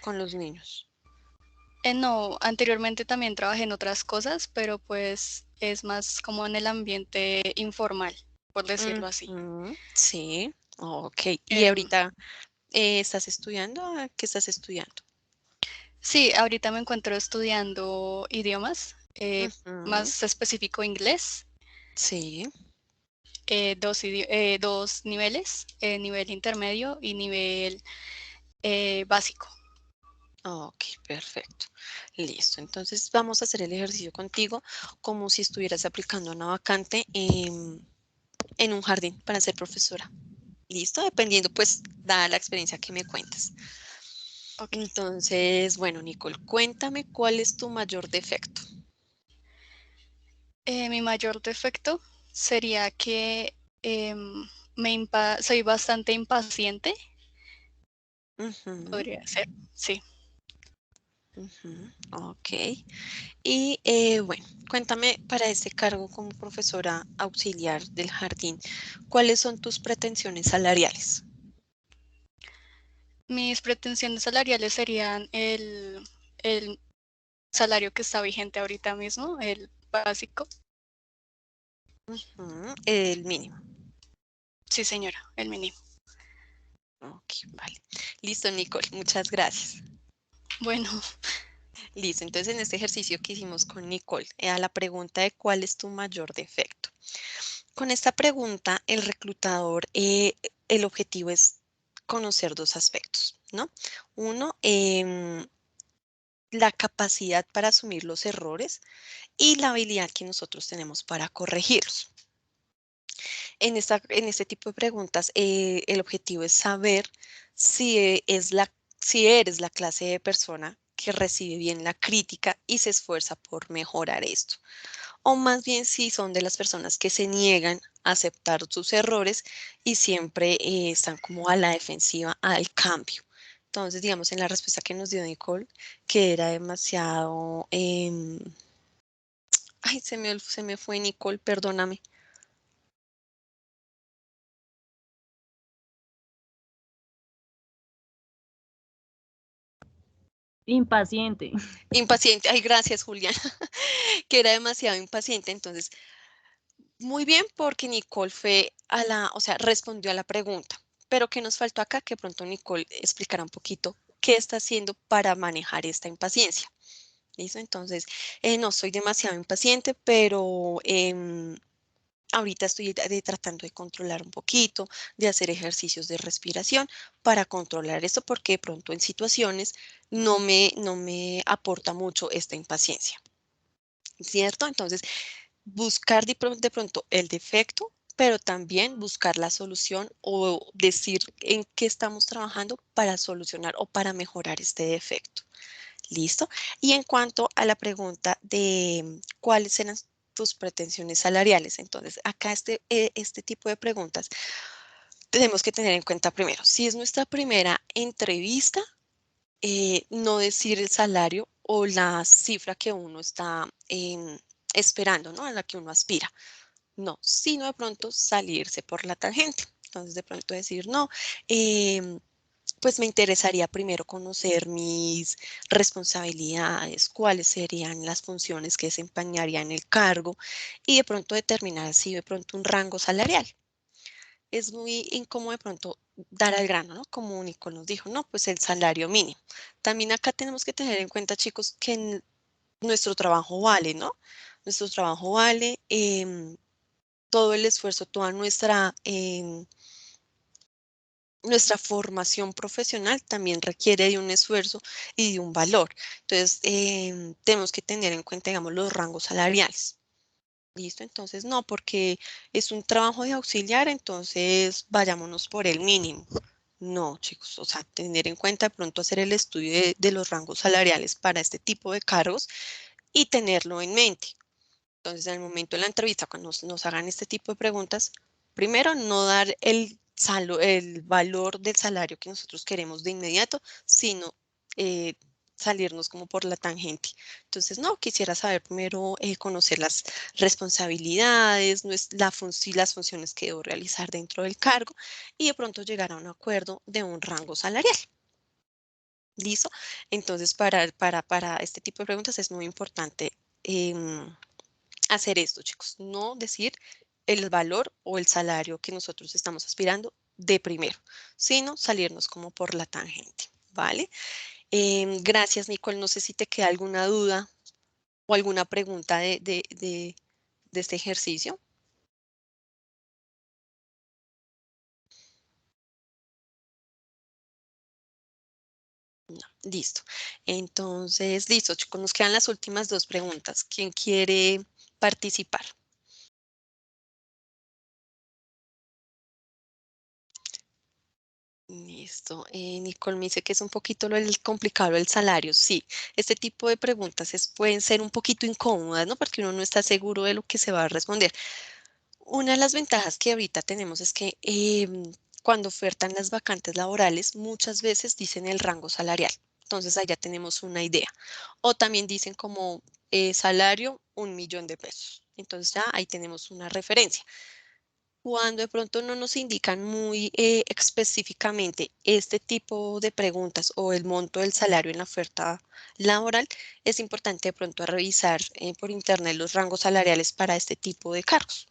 con los niños? No, anteriormente también trabajé en otras cosas, pero pues es más como en el ambiente informal, por decirlo así. Ujú, sí. Ok. ¿Y Em, ahorita estás estudiando? ¿Qué estás estudiando? sí, ahorita me encuentro estudiando idiomas, Ujú, más específico inglés, sí. dos niveles, nivel intermedio y nivel básico. Ok, perfecto. Listo. Entonces vamos a hacer el ejercicio contigo como si estuvieras aplicando una vacante en un jardín para ser profesora. Listo, dependiendo, pues, dada la experiencia que me cuentas. Ok. Entonces, bueno, Nicole, cuéntame cuál es tu mayor defecto. Mi mayor defecto sería que soy bastante impaciente, Ujú, podría ser, sí. ujú, ok. Y bueno, cuéntame para este cargo como profesora auxiliar del jardín, ¿cuáles son tus pretensiones salariales? Mis pretensiones salariales serían el salario que está vigente ahorita mismo, el básico. El mínimo. Sí, señora, el mínimo. Ok, vale. Listo, Nicole, muchas gracias. Bueno, Listo, entonces en este ejercicio que hicimos con Nicole, a la pregunta de cuál es tu mayor defecto. Con esta pregunta, el reclutador, el objetivo es conocer dos aspectos, ¿no? Uno, la capacidad para asumir los errores y la habilidad que nosotros tenemos para corregirlos. En este tipo de preguntas, el objetivo es saber si eres la clase de persona que recibe bien la crítica y se esfuerza por mejorar esto. O más bien si son de las personas que se niegan a aceptar sus errores y siempre están como a la defensiva al cambio. Entonces, digamos, en la respuesta que nos dio Nicole, que era demasiado... ay, se me fue Nicole, perdóname. Impaciente. Impaciente. Ay, gracias, Julián. Que era demasiado impaciente. Entonces, muy bien porque Nicole fue o sea, respondió a la pregunta. Pero ¿qué nos faltó acá? Que pronto Nicole explicará un poquito qué está haciendo para manejar esta impaciencia. ¿Listo? Entonces, no soy demasiado impaciente, pero ahorita estoy tratando de controlar un poquito, de hacer ejercicios de respiración para controlar esto, porque de pronto en situaciones no me aporta mucho esta impaciencia. ¿Cierto? Entonces, buscar de pronto el defecto, pero también buscar la solución o decir en qué estamos trabajando para solucionar o para mejorar este defecto. ¿Listo? Y en cuanto a la pregunta de cuáles eran tus pretensiones salariales, entonces acá este tipo de preguntas tenemos que tener en cuenta primero, si es nuestra primera entrevista, no decir el salario o la cifra que uno está esperando, ¿no? A la que uno aspira. No, sino de pronto salirse por la tangente. Entonces, de pronto decir, no, pues me interesaría primero conocer mis responsabilidades, cuáles serían las funciones que desempeñaría en el cargo y de pronto determinar así de pronto un rango salarial. Es muy incómodo de pronto dar al grano, ¿no? Como Nicole nos dijo, no, pues el salario mínimo. También acá tenemos que tener en cuenta, chicos, que nuestro trabajo vale, ¿no? Nuestro trabajo vale, todo el esfuerzo, toda nuestra formación profesional también requiere de un esfuerzo y de un valor. Entonces, tenemos que tener en cuenta, digamos, los rangos salariales. ¿Listo? Entonces, no, porque es un trabajo de auxiliar, entonces vayámonos por el mínimo. No, chicos, o sea, tener en cuenta de pronto hacer el estudio de los rangos salariales para este tipo de cargos y tenerlo en mente. Entonces, en el momento de la entrevista, cuando nos hagan este tipo de preguntas, primero no dar el valor del salario que nosotros queremos de inmediato, sino eh, salirnos como por la tangente. Entonces, no, quisiera saber primero conocer las responsabilidades, las funciones que debo realizar dentro del cargo y de pronto llegar a un acuerdo de un rango salarial. ¿Listo? Entonces, para este tipo de preguntas es muy importante hacer esto, chicos, no decir el valor o el salario que nosotros estamos aspirando de primero, sino salirnos como por la tangente, ¿vale? Gracias, Nicole. No sé si te queda alguna duda o alguna pregunta de este ejercicio. No, listo. Entonces, listo, chicos, nos quedan las últimas dos preguntas. ¿Quién quiere participar? Listo. Nicole me dice que es un poquito complicado el salario. Sí, este tipo de preguntas pueden ser un poquito incómodas, ¿no? Porque uno no está seguro de lo que se va a responder. Una de las ventajas que ahorita tenemos es que cuando ofertan las vacantes laborales, muchas veces dicen el rango salarial. Entonces, ahí ya tenemos una idea. O también dicen como salario 1 millón de pesos. Entonces, ya ahí tenemos una referencia. Cuando de pronto no nos indican muy específicamente este tipo de preguntas o el monto del salario en la oferta laboral, es importante de pronto revisar por internet los rangos salariales para este tipo de cargos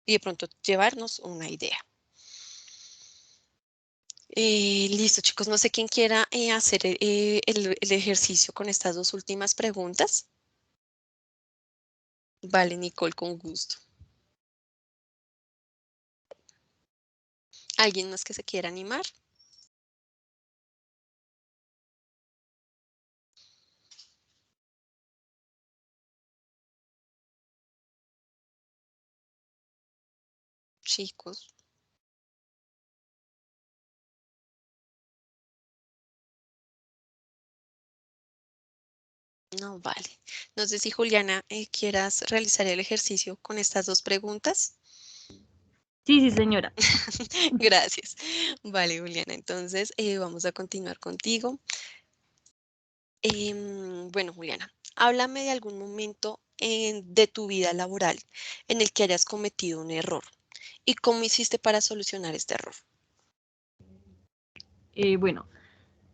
y de pronto llevarnos una idea. Listo, chicos, no sé quién quiera hacer el ejercicio con estas dos últimas preguntas. Vale, Nicole, con gusto. ¿Alguien más que se quiera animar? Chicos. No, vale. No sé si Juliana quieras realizar el ejercicio con estas dos preguntas. Sí, sí, señora. Gracias. Vale, Juliana. Entonces, vamos a continuar contigo. Bueno, Juliana, háblame de algún momento de tu vida laboral en el que hayas cometido un error y cómo hiciste para solucionar este error. Bueno,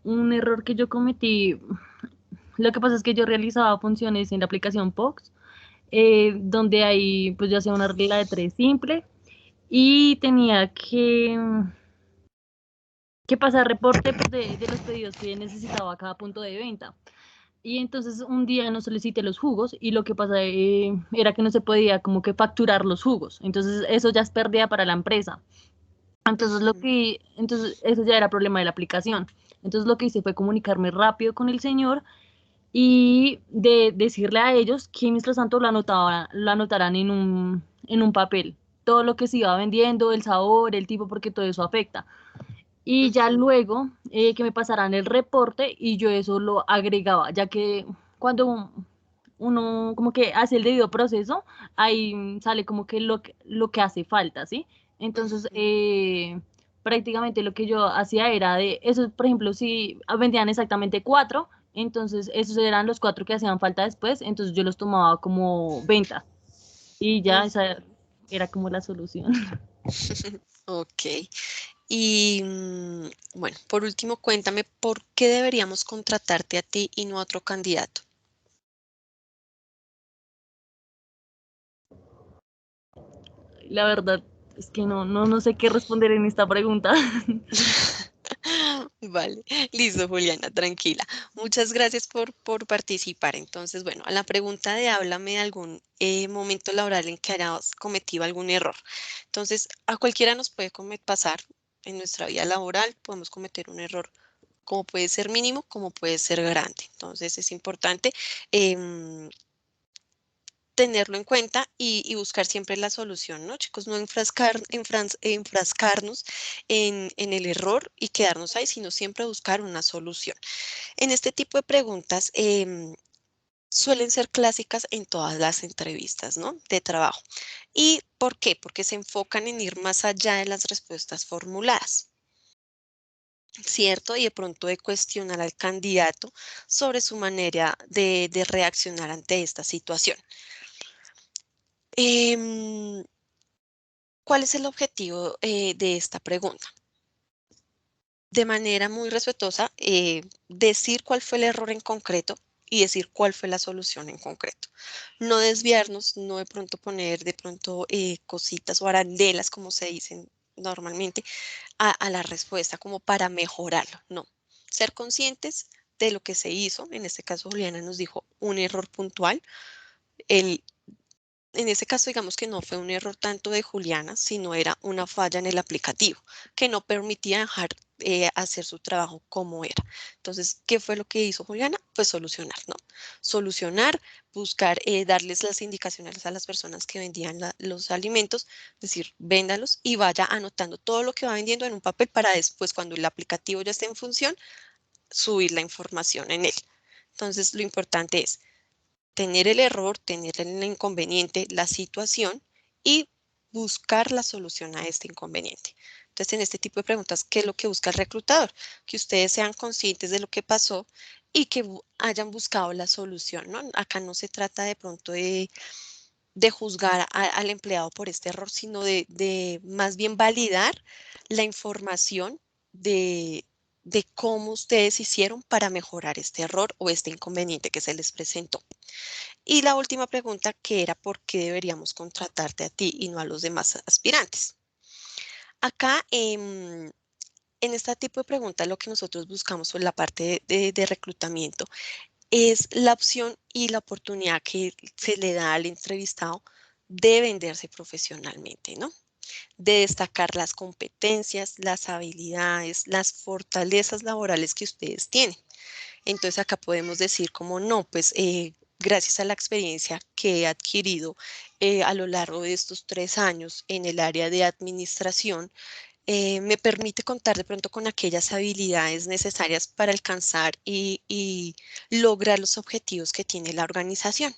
un error que yo cometí, lo que pasa es que yo realizaba funciones en la aplicación POX, donde ahí pues yo hacía una regla de tres simple y tenía que pasar reporte pues, de los pedidos que necesitaba cada punto de venta. Y entonces un día no solicité los jugos y lo que pasa era que no se podía como que facturar los jugos. Entonces eso ya es pérdida para la empresa. Ujú, Entonces eso ya era problema de la aplicación. Entonces lo que hice fue comunicarme rápido con el señor y de decirle a ellos que mientras tanto lo anotarán en un papel. Todo lo que se iba vendiendo, el sabor, el tipo, porque todo eso afecta. Y ya ujú, luego que me pasaran el reporte y yo eso lo agregaba, ya que cuando uno como que hace el debido proceso, ahí sale como que lo que hace falta, ¿sí? Entonces, ujú. prácticamente lo que yo hacía era de, eso, por ejemplo, si vendían exactamente cuatro, entonces esos eran los cuatro que hacían falta después, entonces yo los tomaba como venta y ya esa Ujú. era como la solución. Ok. Y bueno, por último, cuéntame por qué deberíamos contratarte a ti y no a otro candidato. La verdad es que no sé qué responder en esta pregunta. Vale, listo, Juliana, tranquila. Muchas gracias por participar. Entonces, bueno, a la pregunta de háblame de algún momento laboral en que hayas cometido algún error. Entonces, a cualquiera nos puede pasar en nuestra vida laboral, podemos cometer un error como puede ser mínimo, como puede ser grande. Entonces, es importante em, tenerlo en cuenta y buscar siempre la solución, ¿no, chicos? No enfrascarnos en el error y quedarnos ahí, sino siempre buscar una solución. En este tipo de preguntas suelen ser clásicas en todas las entrevistas, ¿no? De trabajo. ¿Y por qué? Porque se enfocan en ir más allá de las respuestas formuladas. ¿Cierto? Y de pronto de cuestionar al candidato sobre su manera de reaccionar ante esta situación. Em, ¿Cuál es el objetivo de esta pregunta? De manera muy respetuosa, decir cuál fue el error en concreto y decir cuál fue la solución en concreto. No desviarnos, no de pronto poner de pronto cositas o arandelas, como se dicen normalmente, a la respuesta como para mejorarlo. No, ser conscientes de lo que se hizo. En este caso, Juliana nos dijo un error puntual. El En ese caso, digamos que no fue un error tanto de Juliana, sino era una falla en el aplicativo que no permitía dejar hacer su trabajo como era. Entonces, ¿qué fue lo que hizo Juliana? Pues solucionar, ¿no? Solucionar, buscar, darles las indicaciones a las personas que vendían los alimentos, decir, véndalos y vaya anotando todo lo que va vendiendo en un papel para después, cuando el aplicativo ya esté en función, subir la información en él. Entonces, lo importante es tener el error, tener el inconveniente, la situación y buscar la solución a este inconveniente. Entonces, en este tipo de preguntas, ¿qué es lo que busca el reclutador? Que ustedes sean conscientes de lo que pasó y que hayan buscado la solución, ¿no? Acá no se trata de pronto de juzgar al empleado por este error, sino de más bien validar la información de cómo ustedes hicieron para mejorar este error o este inconveniente que se les presentó. Y la última pregunta, que era por qué deberíamos contratarte a ti y no a los demás aspirantes. Acá, en este tipo de preguntas, lo que nosotros buscamos por la parte de reclutamiento es la opción y la oportunidad que se le da al entrevistado de venderse profesionalmente, ¿no? De destacar las competencias, las habilidades, las fortalezas laborales que ustedes tienen. Entonces acá podemos decir como no, pues gracias a la experiencia que he adquirido a lo largo de estos 3 años en el área de administración, me permite contar de pronto con aquellas habilidades necesarias para alcanzar y lograr los objetivos que tiene la organización.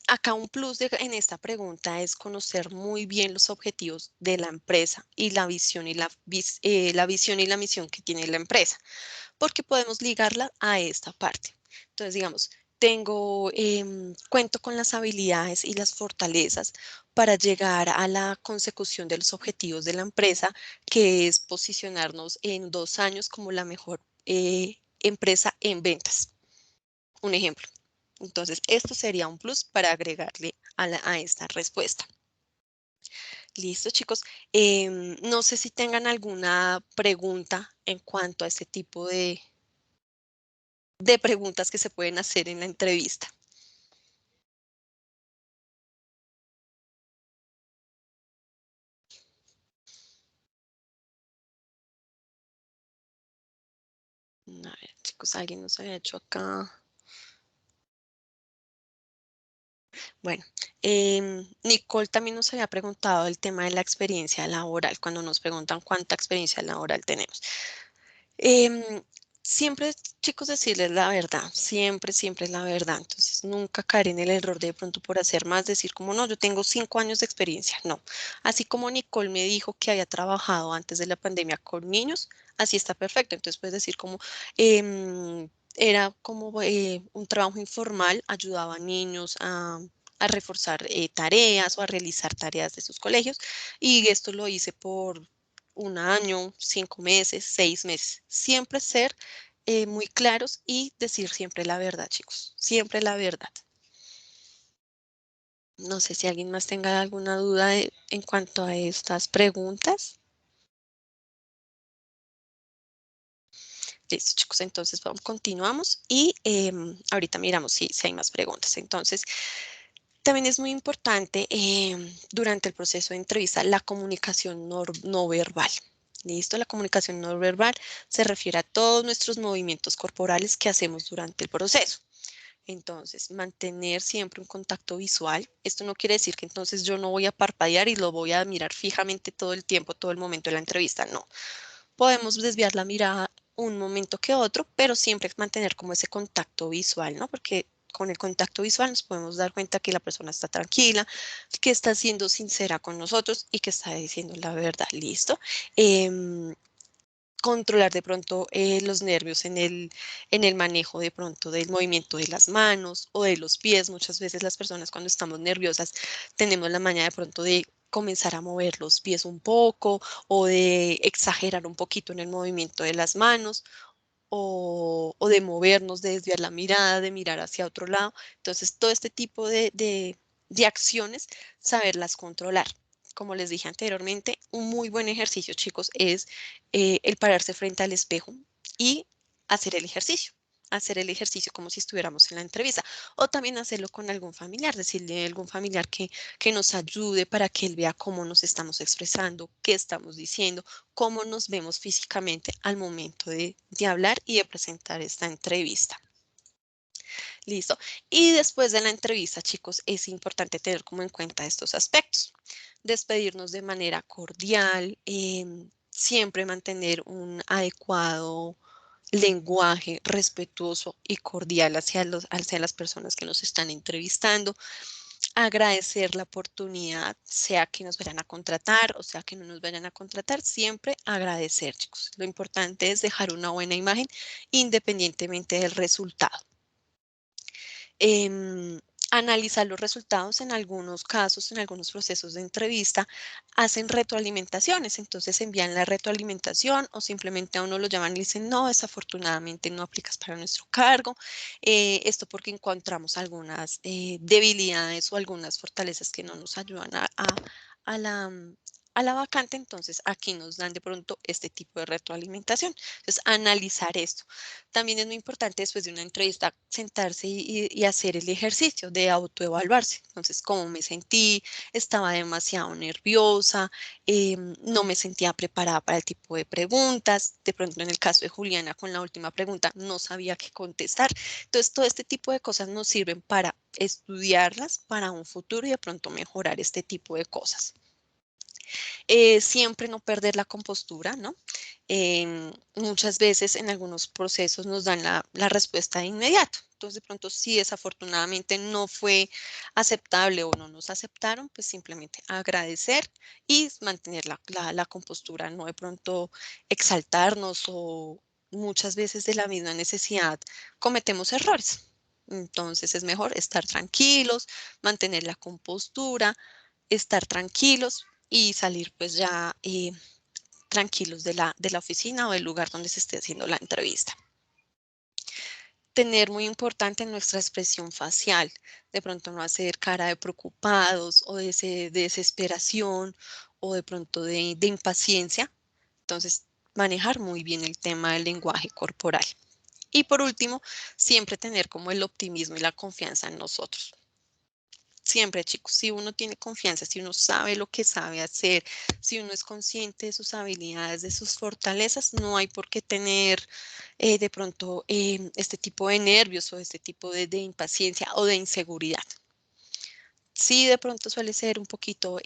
Acá un plus en esta pregunta es conocer muy bien los objetivos de la empresa y la visión y la visión y la misión que tiene la empresa, porque podemos ligarla a esta parte. Entonces, digamos, cuento con las habilidades y las fortalezas para llegar a la consecución de los objetivos de la empresa, que es posicionarnos en 2 años como la mejor empresa en ventas. Un ejemplo. Entonces, esto sería un plus para agregarle a esta respuesta. Listo, chicos. No sé si tengan alguna pregunta en cuanto a este tipo de preguntas que se pueden hacer en la entrevista. A ver, chicos, alguien nos había hecho acá. Bueno, Nicole también nos había preguntado el tema de la experiencia laboral, cuando nos preguntan cuánta experiencia laboral tenemos. Em, Siempre, chicos, decirles la verdad, siempre, siempre es la verdad. Entonces, nunca caer en el error de pronto por hacer más, decir como no, yo tengo 5 años de experiencia. No. Así como Nicole me dijo que había trabajado antes de la pandemia con niños, así está perfecto. Entonces, puedes decir como era como un trabajo informal, ayudaba a niños a reforzar tareas o a realizar tareas de sus colegios. Y esto lo hice por 1 año, 5 meses, 6 meses. Siempre ser muy claros y decir siempre la verdad, chicos. Siempre la verdad. No sé si alguien más tenga alguna duda en cuanto a estas preguntas. Listo, chicos. Entonces, continuamos y ahorita miramos si hay más preguntas. Entonces, también es muy importante durante el proceso de entrevista la comunicación no verbal. ¿Listo? La comunicación no verbal se refiere a todos nuestros movimientos corporales que hacemos durante el proceso. Entonces, mantener siempre un contacto visual. Esto no quiere decir que entonces yo no voy a parpadear y lo voy a mirar fijamente todo el tiempo, todo el momento de la entrevista. No. Podemos desviar la mirada un momento que otro, pero siempre mantener como ese contacto visual, ¿no? Porque con el contacto visual nos podemos dar cuenta que la persona está tranquila, que está siendo sincera con nosotros y que está diciendo la verdad. Listo. Controlar de pronto los nervios en el manejo de pronto del movimiento de las manos o de los pies. Muchas veces las personas cuando estamos nerviosas tenemos la maña de pronto de comenzar a mover los pies un poco o de exagerar un poquito en el movimiento de las manos o de movernos, de desviar la mirada, de mirar hacia otro lado. Entonces, todo este tipo de acciones, saberlas controlar. Como les dije anteriormente, un muy buen ejercicio, chicos, es el pararse frente al espejo y hacer el ejercicio. Hacer el ejercicio como si estuviéramos en la entrevista o también hacerlo con algún familiar, decirle a algún familiar que nos ayude para que él vea cómo nos estamos expresando, qué estamos diciendo, cómo nos vemos físicamente al momento de hablar y de presentar esta entrevista. Listo. Y después de la entrevista, chicos, es importante tener como en cuenta estos aspectos. Despedirnos de manera cordial, siempre mantener un adecuado lenguaje respetuoso y cordial hacia las personas que nos están entrevistando. Agradecer la oportunidad, sea que nos vayan a contratar o sea que no nos vayan a contratar, siempre agradecer, chicos. Lo importante es dejar una buena imagen independientemente del resultado. analizar los resultados en algunos casos, en algunos procesos de entrevista, hacen retroalimentaciones. Entonces envían la retroalimentación o simplemente a uno lo llaman y le dicen, no, desafortunadamente no aplicas para nuestro cargo. Esto porque encontramos algunas debilidades o algunas fortalezas que no nos ayudan a la... a la vacante, entonces aquí nos dan de pronto este tipo de retroalimentación. Entonces, analizar esto. También es muy importante después de una entrevista sentarse y hacer el ejercicio de autoevaluarse. Entonces, cómo me sentí, estaba demasiado nerviosa, no me sentía preparada para el tipo de preguntas. De pronto, en el caso de Juliana, con la última pregunta, no sabía qué contestar. Entonces, todo este tipo de cosas nos sirven para estudiarlas para un futuro y de pronto mejorar este tipo de cosas. Siempre no perder la compostura, ¿no? Muchas veces en algunos procesos nos dan la respuesta de inmediato. Entonces, de pronto, si desafortunadamente no fue aceptable o no nos aceptaron, pues simplemente agradecer y mantener la compostura, no de pronto exaltarnos o muchas veces de la misma necesidad cometemos errores. Entonces, es mejor estar tranquilos, mantener la compostura, estar tranquilos y salir pues ya tranquilos de la oficina o del lugar donde se esté haciendo la entrevista. Tener muy importante nuestra expresión facial, de pronto no hacer cara de preocupados o de desesperación o de pronto de impaciencia. Entonces, manejar muy bien el tema del lenguaje corporal. Y por último, siempre tener como el optimismo y la confianza en nosotros. Siempre, chicos, si uno tiene confianza, si uno sabe lo que sabe hacer, si uno es consciente de sus habilidades, de sus fortalezas, no hay por qué tener de pronto este tipo de nervios o este tipo de impaciencia o de inseguridad. Sí, de pronto suele ser un poquito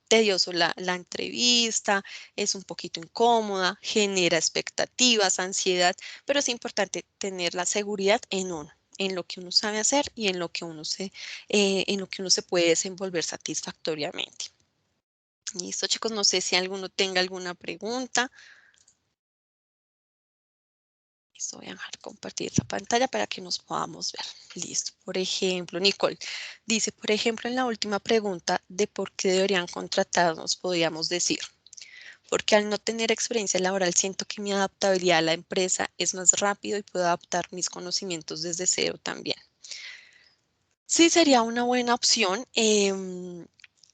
tedioso la entrevista, es un poquito incómoda, genera expectativas, ansiedad, pero es importante tener la seguridad en uno, en lo que uno sabe hacer y en lo que uno se puede desenvolver satisfactoriamente. Listo, chicos, no sé si alguno tenga alguna pregunta. Listo, voy a dejar compartir la pantalla para que nos podamos ver. Listo. Por ejemplo, Nicole dice, por ejemplo, en la última pregunta de por qué deberían contratarnos, podríamos decir, porque al no tener experiencia laboral siento que mi adaptabilidad a la empresa es más rápido y puedo adaptar mis conocimientos desde cero también. Sí, sería una buena opción.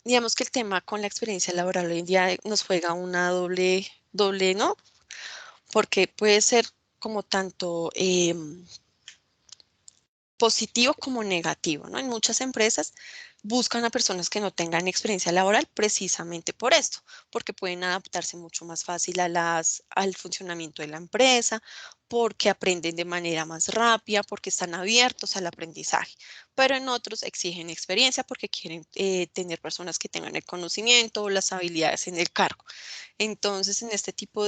Digamos que el tema con la experiencia laboral hoy en día nos juega una doble, ¿no? Porque puede ser como tanto positivo como negativo, ¿no? En muchas empresas buscan a personas que no tengan experiencia laboral precisamente por esto, porque pueden adaptarse mucho más fácil al funcionamiento de la empresa, porque aprenden de manera más rápida, porque están abiertos al aprendizaje. Pero en otros exigen experiencia porque quieren tener personas que tengan el conocimiento o las habilidades en el cargo. Entonces, en este tipo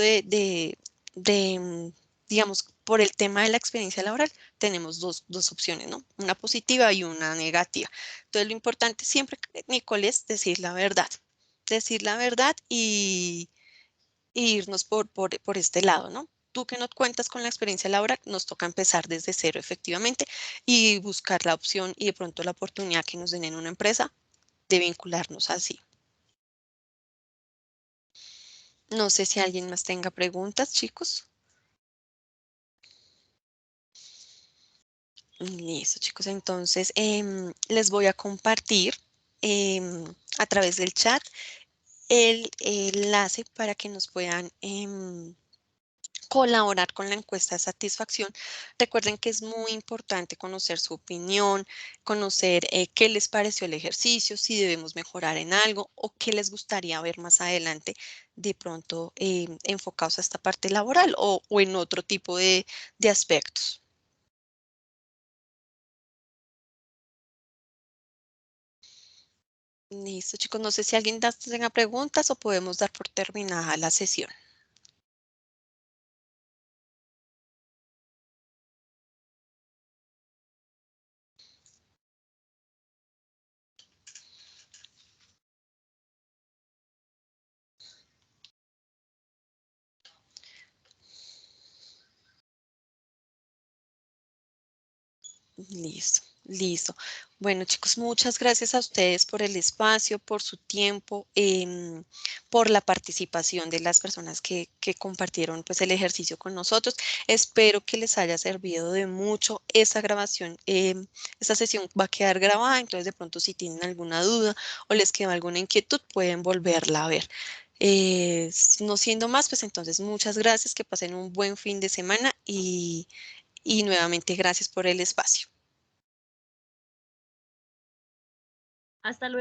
digamos, por el tema de la experiencia laboral, tenemos dos opciones, ¿no? Una positiva y una negativa. Entonces, lo importante siempre, Nicole, es decir la verdad y irnos por este lado, ¿no? Tú que no cuentas con la experiencia laboral, nos toca empezar desde cero, efectivamente, y buscar la opción y de pronto la oportunidad que nos den en una empresa de vincularnos así. No sé si alguien más tenga preguntas, chicos. Listo, chicos. Entonces, les voy a compartir a través del chat el enlace para que nos puedan colaborar con la encuesta de satisfacción. Recuerden que es muy importante conocer su opinión, conocer qué les pareció el ejercicio, si debemos mejorar en algo o qué les gustaría ver más adelante de pronto enfocados a esta parte laboral o en otro tipo de aspectos. Listo, chicos. No sé si alguien más tenga preguntas o podemos dar por terminada la sesión. Listo. Listo. Bueno, chicos, muchas gracias a ustedes por el espacio, por su tiempo, por la participación de las personas que compartieron pues, el ejercicio con nosotros. Espero que les haya servido de mucho esa grabación. Esta sesión va a quedar grabada, entonces de pronto si tienen alguna duda o les queda alguna inquietud, pueden volverla a ver. No siendo más, pues entonces muchas gracias, que pasen un buen fin de semana y nuevamente gracias por el espacio. Hasta luego.